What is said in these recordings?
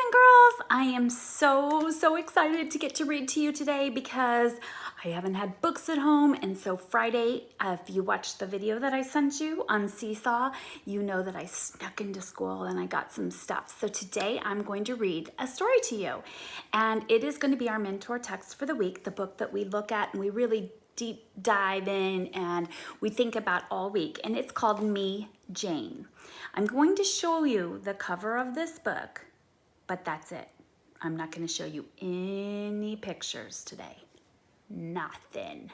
and girls, I am so excited to get to read to you today because I haven't had books at home, and so Friday, if you watched the video that I sent you on Seesaw, you know that I snuck into school and I got some stuff. So today I'm going to read a story to you, and it is going to be our mentor text for the week, the book that we look at and we really deep dive in and we think about all week, and it's called Me, Jane. I'm going to show you the cover of this book, but that's it. I'm not going to show you any pictures today. Nothing.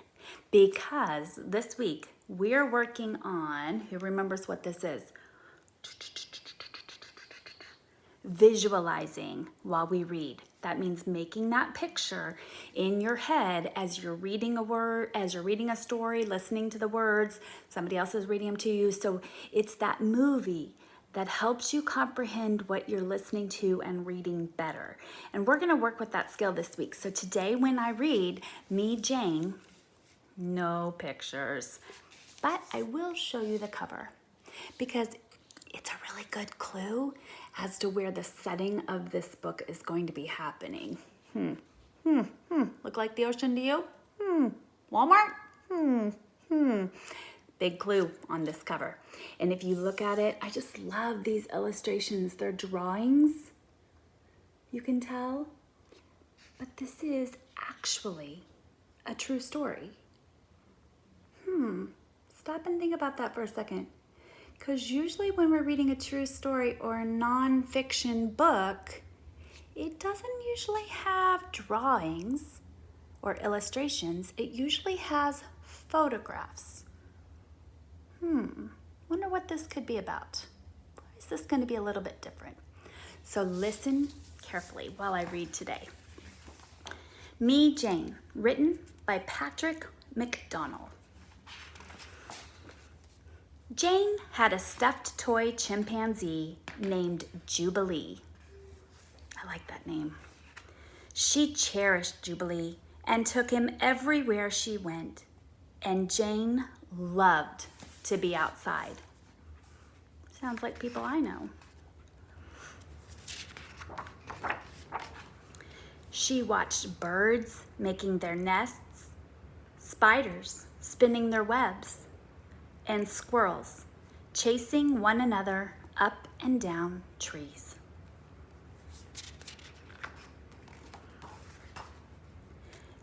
Because this week we're working on, who remembers what this is? Visualizing while we read. That means making that picture in your head as you're reading a word, as you're reading a story, listening to the words, somebody else is reading them to you. So it's that movie that helps you comprehend what you're listening to and reading better. And we're gonna work with that skill this week. So today when I read Me, Jane, no pictures, but I will show you the cover because it's a really good clue as to where the setting of this book is going to be happening. Look like the ocean to you? Walmart? Big clue on this cover. And if you look at it, I just love these illustrations. They're drawings, you can tell. But this is actually a true story. Stop and think about that for a second. Because usually when we're reading a true story or a nonfiction book, it doesn't usually have drawings or illustrations. It usually has photographs. Wonder what this could be about. Why is this going to be a little bit different? So listen carefully while I read today. Me, Jane, written by Patrick McDonnell. Jane had a stuffed toy chimpanzee named Jubilee. I like that name. She cherished Jubilee and took him everywhere she went, and Jane loved to be outside. Sounds like people I know. She watched birds making their nests, spiders spinning their webs, and squirrels chasing one another up and down trees.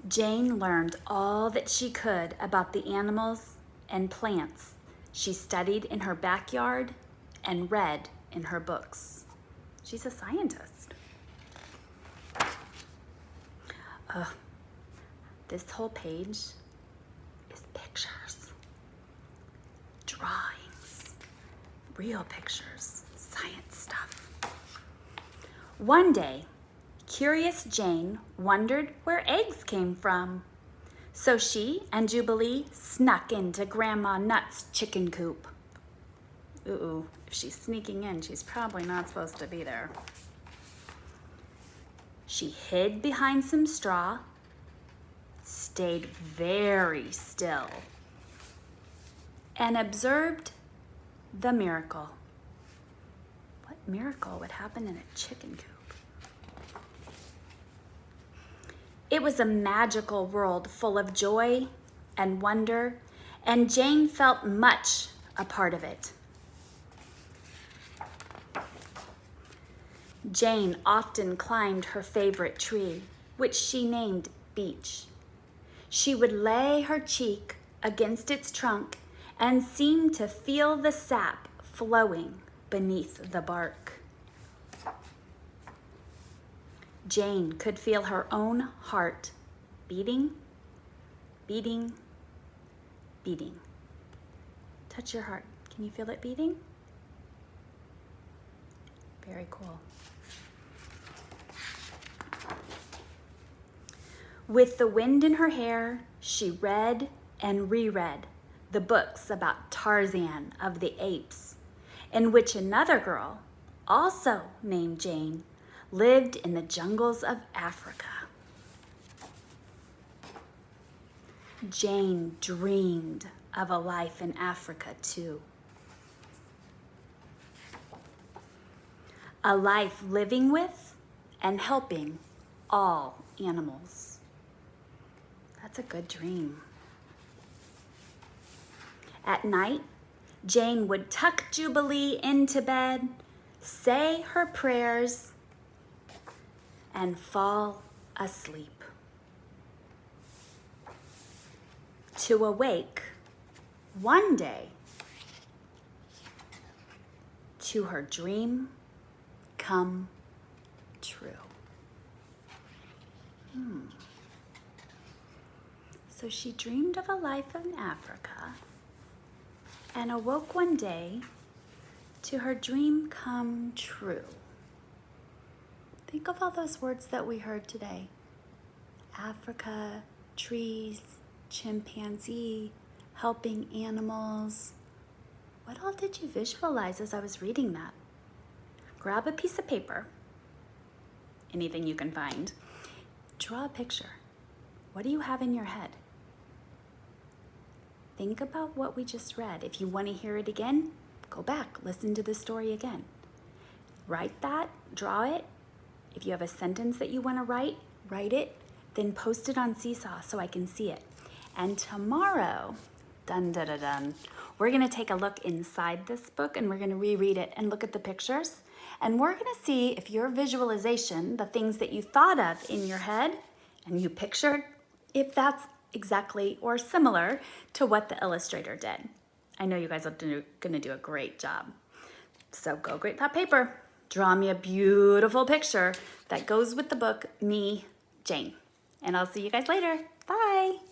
Jane learned all that she could about the animals and plants she studied in her backyard and read in her books. She's a scientist. This whole page is pictures, drawings, real pictures, science stuff. One day, curious Jane wondered where eggs came from. So she and Jubilee snuck into Grandma Nut's chicken coop. Ooh, if she's sneaking in, she's probably not supposed to be there. She hid behind some straw, stayed very still, and observed the miracle. What miracle would happen in a chicken coop? It was a magical world full of joy and wonder, and Jane felt much a part of it. Jane often climbed her favorite tree, which she named Beech. She would lay her cheek against its trunk and seem to feel the sap flowing beneath the bark. Jane could feel her own heart beating, beating, beating. Touch your heart. Can you feel it beating? Very cool. With the wind in her hair, she read and reread the books about Tarzan of the Apes, in which another girl, also named Jane, lived in the jungles of Africa. Jane dreamed of a life in Africa too. A life living with and helping all animals. That's a good dream. At night, Jane would tuck Jubilee into bed, say her prayers, and fall asleep. To awake one day to her dream come true. So she dreamed of a life in Africa and awoke one day to her dream come true. Think of all those words that we heard today. Africa, trees, chimpanzee, helping animals. What all did you visualize as I was reading that? Grab a piece of paper, anything you can find. Draw a picture. What do you have in your head? Think about what we just read. If you want to hear it again, go back, listen to the story again. Write that, draw it. If you have a sentence that you want to write, write it, then post it on Seesaw so I can see it. And tomorrow, dun dun dun dun, we're gonna take a look inside this book and we're gonna reread it and look at the pictures. And we're gonna see if your visualization, the things that you thought of in your head and you pictured, if that's exactly or similar to what the illustrator did. I know you guys are gonna do a great job. So go grab that paper, draw me a beautiful picture that goes with the book, Me, Jane. And I'll see you guys later. Bye.